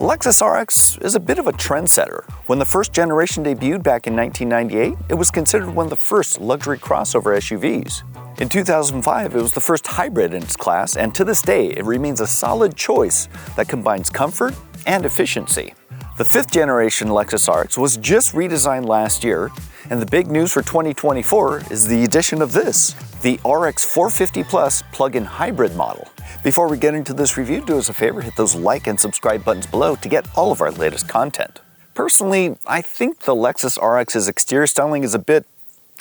The Lexus RX is a bit of a trendsetter. When the first generation debuted back in 1998, it was considered one of the first luxury crossover SUVs. In 2005, it was the first hybrid in its class, and to this day, it remains a solid choice that combines comfort and efficiency. The fifth generation Lexus RX was just redesigned last year, and the big news for 2024 is the addition of this, the RX 450 Plus plug-in hybrid model. Before we get into this review, do us a favor, hit those like and subscribe buttons below to get all of our latest content. Personally, I think the Lexus RX's exterior styling is a bit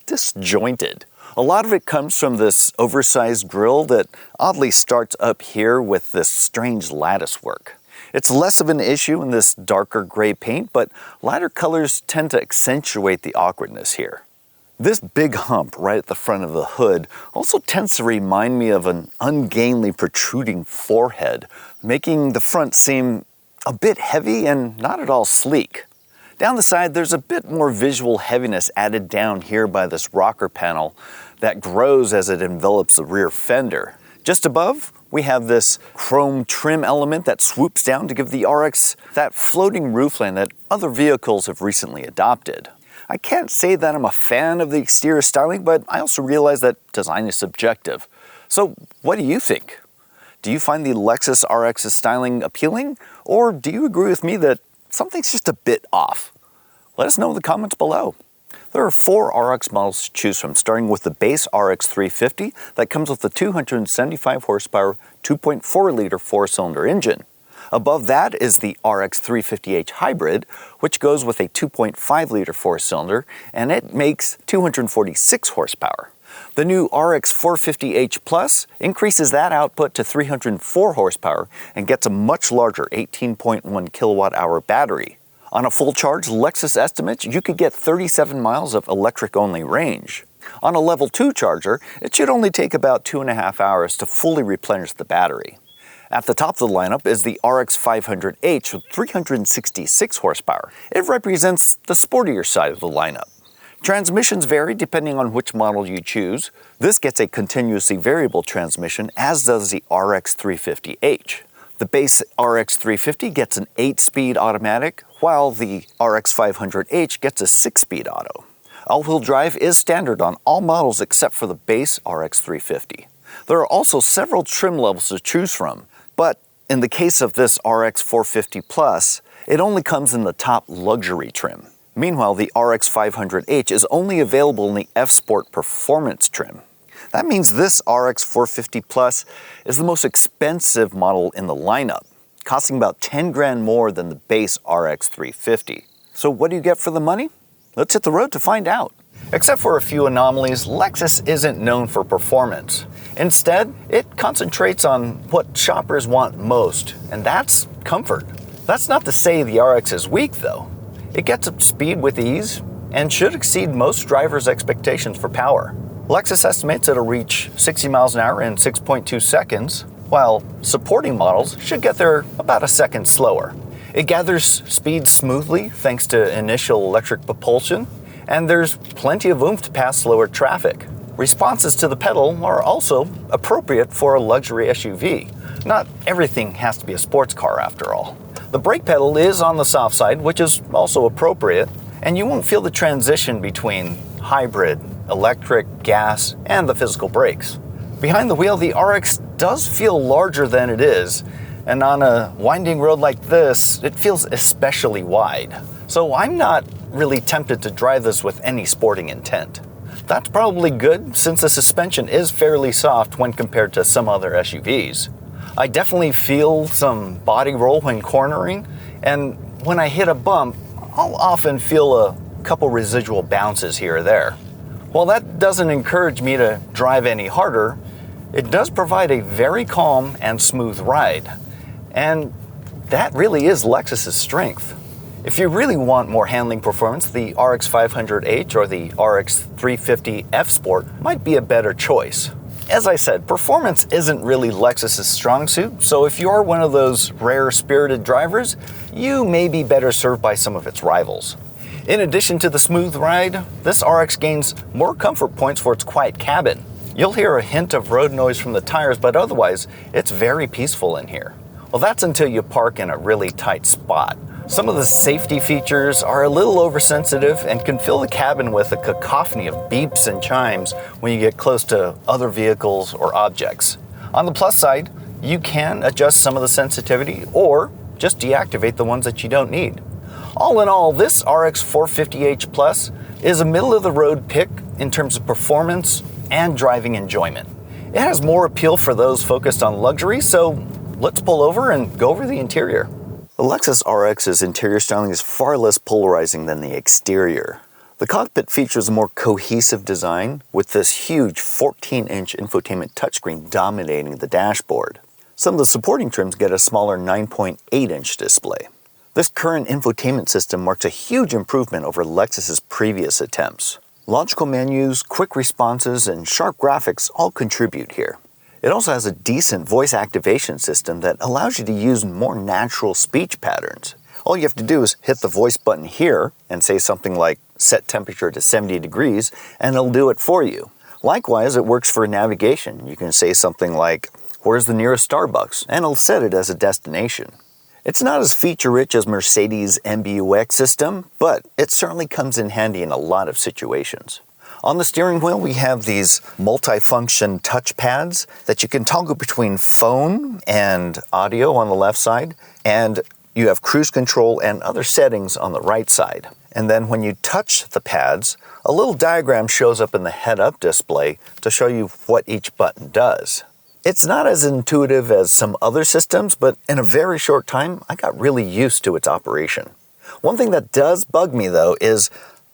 disjointed. A lot of it comes from this oversized grille that oddly starts up here with this strange lattice work. It's less of an issue in this darker gray paint, but lighter colors tend to accentuate the awkwardness here. This big hump right at the front of the hood also tends to remind me of an ungainly protruding forehead, making the front seem a bit heavy and not at all sleek. Down the side, there's a bit more visual heaviness added down here by this rocker panel that grows as it envelops the rear fender. Just above, we have this chrome trim element that swoops down to give the RX that floating roofline that other vehicles have recently adopted. I can't say that I'm a fan of the exterior styling, but I also realize that design is subjective. So what do you think? Do you find the Lexus RX's styling appealing, or do you agree with me that something's just a bit off? Let us know in the comments below. There are 4 RX models to choose from, starting with the base RX 350 that comes with a 275 horsepower 2.4-liter 4-cylinder engine. Above that is the RX 350h Hybrid, which goes with a 2.5-liter 4-cylinder, and it makes 246 horsepower. The new RX 450h Plus increases that output to 304 horsepower and gets a much larger 18.1 kilowatt-hour battery. On a full charge, Lexus estimates you could get 37 miles of electric-only range. On a level 2 charger, it should only take about 2.5 hours to fully replenish the battery. At the top of the lineup is the RX 500h with 366 horsepower. It represents the sportier side of the lineup. Transmissions vary depending on which model you choose. This gets a continuously variable transmission, as does the RX 350h. The base RX 350 gets an 8-speed automatic, while the RX 500h gets a 6-speed auto. All-wheel drive is standard on all models except for the base RX 350. There are also several trim levels to choose from, but in the case of this RX 450 Plus, it only comes in the top luxury trim. Meanwhile, the RX 500h is only available in the F-Sport Performance trim. That means this RX 450 Plus is the most expensive model in the lineup, costing about 10 grand more than the base RX 350. So what do you get for the money? Let's hit the road to find out. Except for a few anomalies, Lexus isn't known for performance. Instead, it concentrates on what shoppers want most, and that's comfort. That's not to say the RX is weak though. It gets up to speed with ease and should exceed most drivers' expectations for power. Lexus estimates it'll reach 60 miles an hour in 6.2 seconds, while supporting models should get there about a second slower. It gathers speed smoothly thanks to initial electric propulsion, and there's plenty of oomph to pass slower traffic. Responses to the pedal are also appropriate for a luxury SUV. Not everything has to be a sports car after all. The brake pedal is on the soft side, which is also appropriate, and you won't feel the transition between hybrid, electric, gas, and the physical brakes. Behind the wheel, the RX does feel larger than it is, and on a winding road like this, it feels especially wide. So I'm not really tempted to drive this with any sporting intent. That's probably good, since the suspension is fairly soft when compared to some other SUVs. I definitely feel some body roll when cornering, and when I hit a bump, I'll often feel a couple residual bounces here or there. While that doesn't encourage me to drive any harder, it does provide a very calm and smooth ride. And that really is Lexus's strength. If you really want more handling performance, the RX 500h or the RX 350 F Sport might be a better choice. As I said, performance isn't really Lexus's strong suit, so if you're one of those rare-spirited drivers, you may be better served by some of its rivals. In addition to the smooth ride, this RX gains more comfort points for its quiet cabin. You'll hear a hint of road noise from the tires, but otherwise, it's very peaceful in here. Well, that's until you park in a really tight spot. Some of the safety features are a little oversensitive and can fill the cabin with a cacophony of beeps and chimes when you get close to other vehicles or objects. On the plus side, you can adjust some of the sensitivity or just deactivate the ones that you don't need. All in all, this RX 450h Plus is a middle-of-the-road pick in terms of performance and driving enjoyment. It has more appeal for those focused on luxury, so let's pull over and go over the interior. The Lexus RX's interior styling is far less polarizing than the exterior. The cockpit features a more cohesive design with this huge 14-inch infotainment touchscreen dominating the dashboard. Some of the supporting trims get a smaller 9.8-inch display. This current infotainment system marks a huge improvement over Lexus's previous attempts. Logical menus, quick responses, and sharp graphics all contribute here. It also has a decent voice activation system that allows you to use more natural speech patterns. All you have to do is hit the voice button here and say something like set temperature to 70 degrees and it'll do it for you. Likewise, it works for navigation. You can say something like, where's the nearest Starbucks? And it'll set it as a destination. It's not as feature-rich as Mercedes' MBUX system, but it certainly comes in handy in a lot of situations. On the steering wheel, we have these multifunction touch pads that you can toggle between phone and audio on the left side, and you have cruise control and other settings on the right side. And then when you touch the pads, a little diagram shows up in the head-up display to show you what each button does. It's not as intuitive as some other systems, but in a very short time, I got really used to its operation. One thing that does bug me though is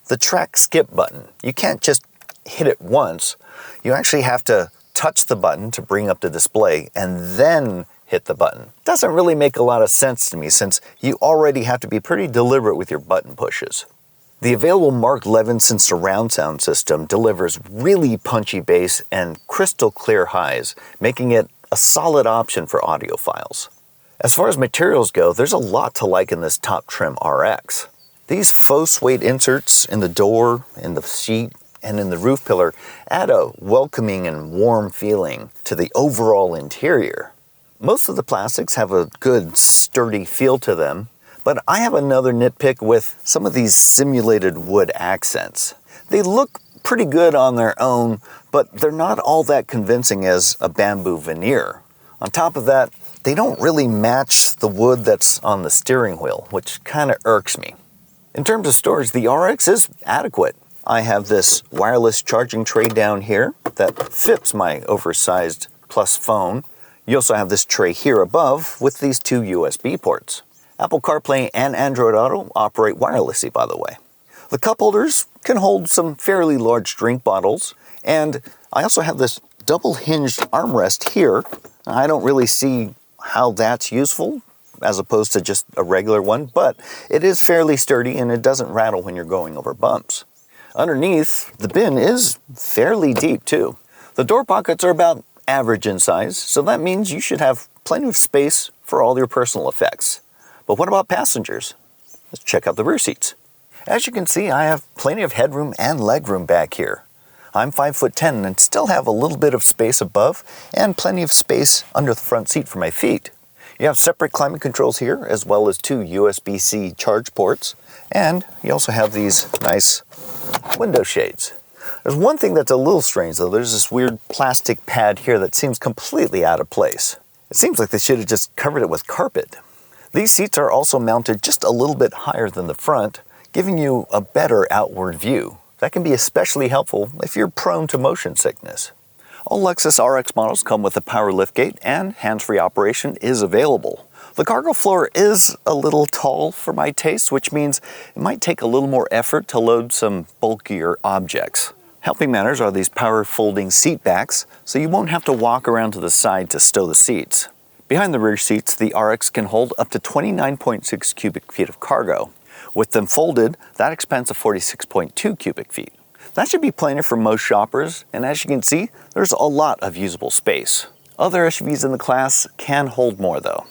the track skip button. You can't just hit it once. You actually have to touch the button to bring up the display and then hit the button. Doesn't really make a lot of sense to me since you already have to be pretty deliberate with your button pushes. The available Mark Levinson surround sound system delivers really punchy bass and crystal clear highs, making it a solid option for audiophiles. As far as materials go, there's a lot to like in this top trim RX. These faux suede inserts in the door, in the seat, and in the roof pillar add a welcoming and warm feeling to the overall interior. Most of the plastics have a good sturdy feel to them, but I have another nitpick with some of these simulated wood accents. They look pretty good on their own, but they're not all that convincing as a bamboo veneer. On top of that, they don't really match the wood that's on the steering wheel, which kind of irks me. In terms of storage, the RX is adequate. I have this wireless charging tray down here that fits my oversized Plus phone. You also have this tray here above with these two USB ports. Apple CarPlay and Android Auto operate wirelessly, by the way. The cup holders can hold some fairly large drink bottles, and I also have this double-hinged armrest here. I don't really see how that's useful as opposed to just a regular one, but it is fairly sturdy and it doesn't rattle when you're going over bumps. Underneath, the bin is fairly deep too. The door pockets are about average in size, so that means you should have plenty of space for all your personal effects. But what about passengers? Let's check out the rear seats. As you can see, I have plenty of headroom and legroom back here. I'm 5'10" and still have a little bit of space above and plenty of space under the front seat for my feet. You have separate climate controls here, as well as two USB-C charge ports, and you also have these nice window shades. There's one thing that's a little strange though. There's this weird plastic pad here that seems completely out of place. It seems like they should have just covered it with carpet. These seats are also mounted just a little bit higher than the front, giving you a better outward view. That can be especially helpful if you're prone to motion sickness. All Lexus RX models come with a power liftgate and hands-free operation is available. The cargo floor is a little tall for my taste, which means it might take a little more effort to load some bulkier objects. Helping matters are these power folding seat backs, so you won't have to walk around to the side to stow the seats. Behind the rear seats, the RX can hold up to 29.6 cubic feet of cargo. With them folded, that expands to 46.2 cubic feet. That should be plenty for most shoppers, and as you can see, there's a lot of usable space. Other SUVs in the class can hold more though.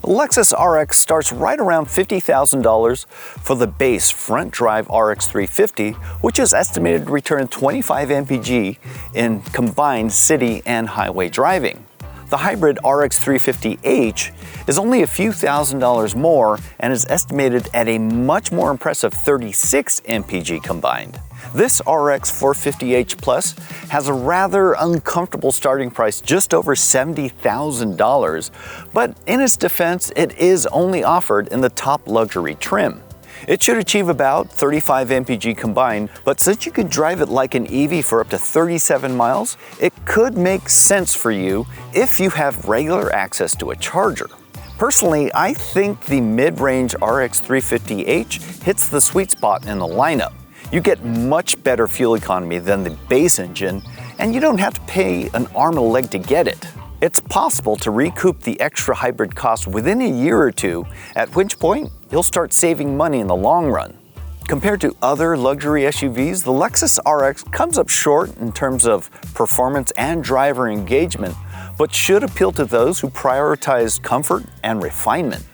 The Lexus RX starts right around $50,000 for the base front drive RX 350, which is estimated to return 25 mpg in combined city and highway driving. The hybrid RX 350h is only a few $1,000s more and is estimated at a much more impressive 36 mpg combined. This RX 450h Plus has a rather uncomfortable starting price just over $70,000, but in its defense, it is only offered in the top luxury trim. It should achieve about 35 mpg combined, but since you can drive it like an EV for up to 37 miles, it could make sense for you if you have regular access to a charger. Personally, I think the mid-range RX 350h hits the sweet spot in the lineup. You get much better fuel economy than the base engine, and you don't have to pay an arm and a leg to get it. It's possible to recoup the extra hybrid cost within a year or two, at which point you'll start saving money in the long run. Compared to other luxury SUVs, the Lexus RX comes up short in terms of performance and driver engagement, but should appeal to those who prioritize comfort and refinement.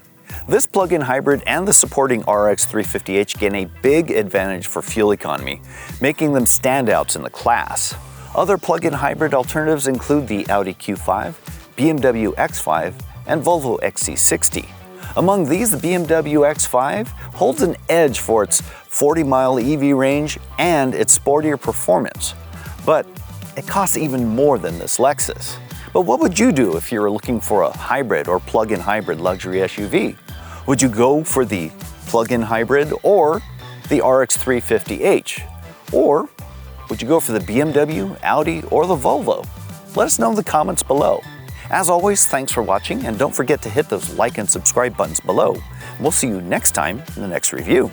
This plug-in hybrid and the supporting RX 350h gain a big advantage for fuel economy, making them standouts in the class. Other plug-in hybrid alternatives include the Audi Q5, BMW X5, and Volvo XC60. Among these, the BMW X5 holds an edge for its 40-mile EV range and its sportier performance, but it costs even more than this Lexus. But what would you do if you were looking for a hybrid or plug-in hybrid luxury SUV? Would you go for the plug-in hybrid or the RX 350h? Or would you go for the BMW, Audi, or the Volvo? Let us know in the comments below. As always, thanks for watching, and don't forget to hit those like and subscribe buttons below. We'll see you next time in the next review.